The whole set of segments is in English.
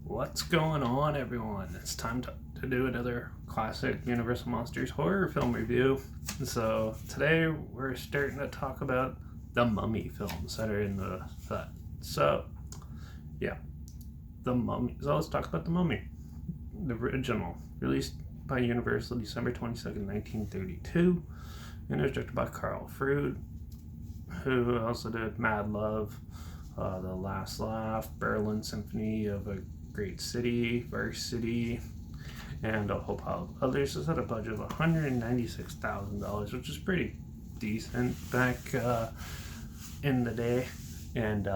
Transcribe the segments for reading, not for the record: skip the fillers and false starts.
What's going on, everyone? It's time to do another classic Universal Monsters horror film review. So today we're starting to talk about the Mummy films that are in the set. So yeah, the Mummy. So let's talk about the Mummy, the original, released by Universal December 22nd, 1932, and it was directed by Carl Fruit, who also did Mad Love, The Last Laugh, Berlin Symphony of a Great City, Varsity, and a whole pile of others. This had a budget of $196,000, which is pretty decent back in the day. And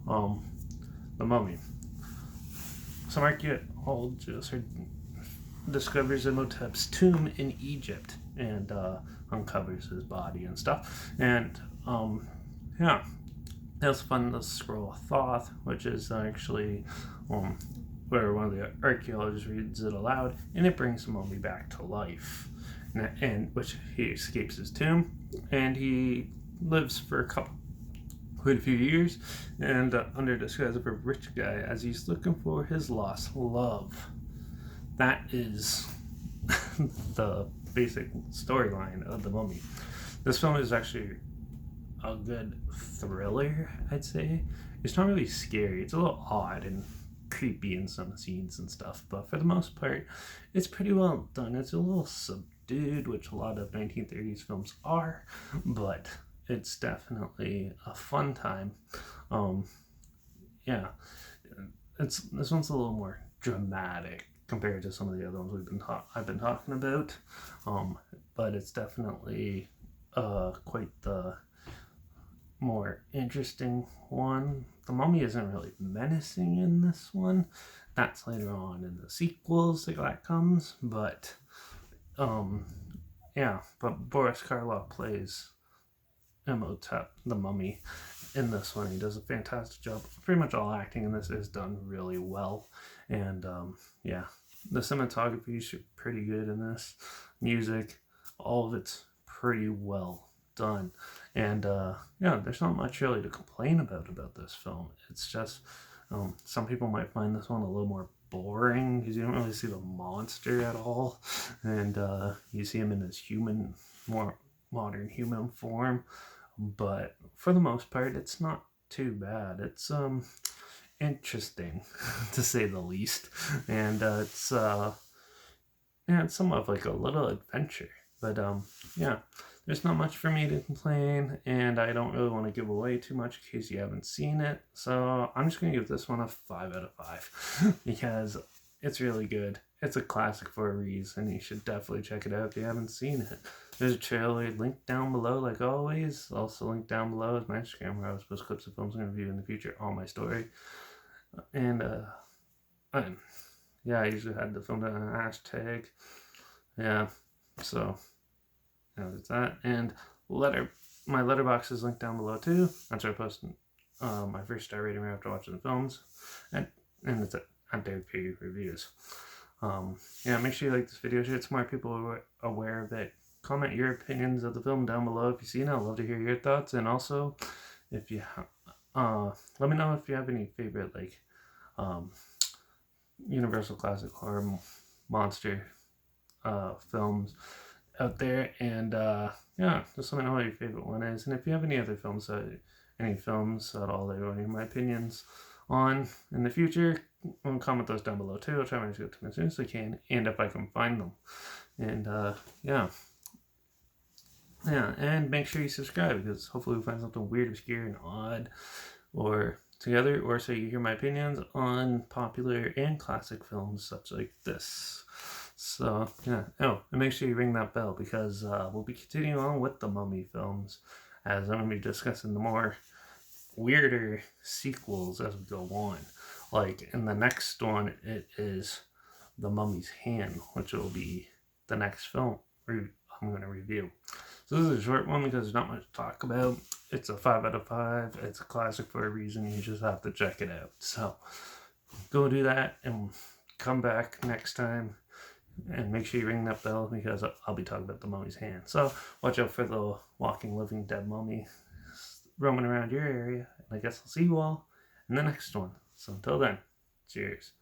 um, the Mummy. Some archaeologist discovers Imhotep's tomb in Egypt and uncovers his body and stuff. And yeah, it was fun to scroll of Thoth, which is actually where one of the archaeologists reads it aloud, and it brings the mummy back to life. And which he escapes his tomb, and he lives for quite a few years, and under disguise of a rich guy, as he's looking for his lost love. That is the basic storyline of the Mummy. This film is actually a good thriller, I'd say. It's not really scary. It's a little odd and creepy in some scenes and stuff, but for the most part, it's pretty well done. It's a little subdued, which a lot of 1930s films are, but it's definitely a fun time. Yeah, this one's a little more dramatic compared to some of the other ones I've been talking about, but it's definitely quite the more interesting one. The Mummy isn't really menacing in this one. That's later on in the sequels that comes, but but Boris Karloff plays Imhotep, the Mummy, in this one. He does a fantastic job. Pretty much all acting in this is done really well, and the cinematography is pretty good in this. Music, all of it's pretty well done, and there's not much really to complain about this film. It's just some people might find this one a little more boring because you don't really see the monster at all, and you see him in his more modern human form. But for the most part, it's not too bad. It's interesting to say the least, and it's somewhat of like a little adventure. But there's not much for me to complain, and I don't really want to give away too much in case you haven't seen it. So I'm just gonna give this one a 5 out of 5 because it's really good. It's a classic for a reason. You should definitely check it out if you haven't seen it. There's a trailer linked down below, like always. Also linked down below is my Instagram, where I was post clips of films I'm going to review in the future on my story. And I usually had the film down a hashtag. Yeah, so that's that. And my Letterbox is linked down below too. That's where I post my first star rating right after watching the films, and it's on therapy reviews. Make sure you like this video. Share it so more people are aware of it. Comment your opinions of the film down below if you've seen it. I'd love to hear your thoughts. And also, if you let me know if you have any favorite Universal Classic Horror Monster films out there. And just let me know what your favorite one is. And if you have any other films at all that you want to hear my opinions on in the future, comment those down below too. I'll try to get to them as soon as I can, and if I can find them. And and make sure you subscribe, because hopefully we'll find something weird, obscure, and odd, or together, or so you hear my opinions on popular and classic films such like this. So and make sure you ring that bell, because we'll be continuing on with the Mummy films, as I'm going to be discussing the more weirder sequels as we go on. Like in the next one, it is The Mummy's Hand, which will be the next film I'm going to review. So this is a short one because there's not much to talk about. It's a 5 out of 5. It's a classic for a reason. You just have to check it out. So go do that and come back next time. And make sure you ring that bell, because I'll be talking about The Mummy's Hand. So watch out for the walking, living, dead mummy roaming around your area. And I guess I'll see you all in the next one. So until then, cheers.